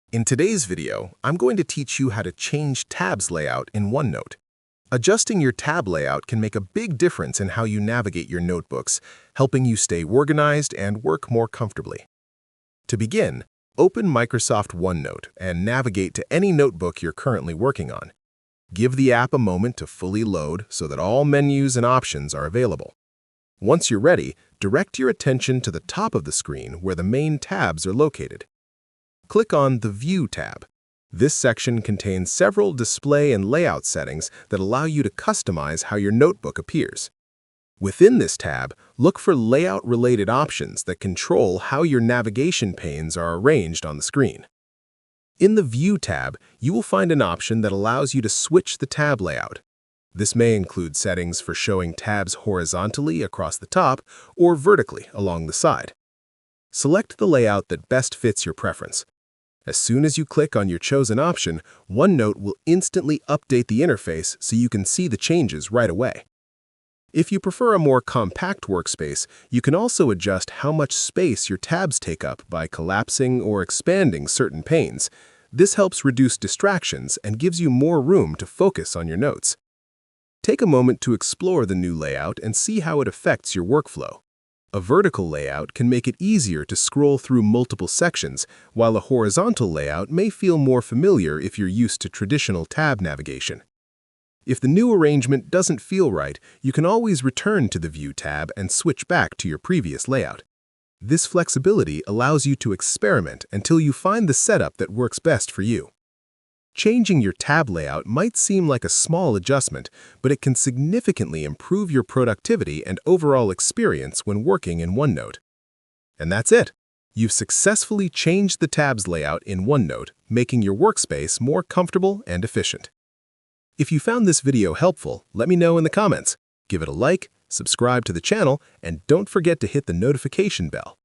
In today's video, I'm going to teach you how to change tabs layout in OneNote. Adjusting your tab layout can make a big difference in how you navigate your notebooks, helping you stay organized and work more comfortably. To begin, open Microsoft OneNote and navigate to any notebook you're currently working on. Give the app a moment to fully load so that all menus and options are available. Once you're ready, direct your attention to the top of the screen where the main tabs are located. Click on the View tab. This section contains several display and layout settings that allow you to customize how your notebook appears. Within this tab, look for layout-related options that control how your navigation panes are arranged on the screen. In the View tab, you will find an option that allows you to switch the tab layout. This may include settings for showing tabs horizontally across the top or vertically along the side. Select the layout that best fits your preference. As soon as you click on your chosen option, OneNote will instantly update the interface so you can see the changes right away. If you prefer a more compact workspace, you can also adjust how much space your tabs take up by collapsing or expanding certain panes. This helps reduce distractions and gives you more room to focus on your notes. Take a moment to explore the new layout and see how it affects your workflow. A vertical layout can make it easier to scroll through multiple sections, while a horizontal layout may feel more familiar if you're used to traditional tab navigation. If the new arrangement doesn't feel right, you can always return to the View tab and switch back to your previous layout. This flexibility allows you to experiment until you find the setup that works best for you. Changing your tab layout might seem like a small adjustment, but it can significantly improve your productivity and overall experience when working in OneNote. And that's it. You've successfully changed the tabs layout in OneNote, making your workspace more comfortable and efficient. If you found this video helpful, let me know in the comments. Give it a like, subscribe to the channel, and don't forget to hit the notification bell.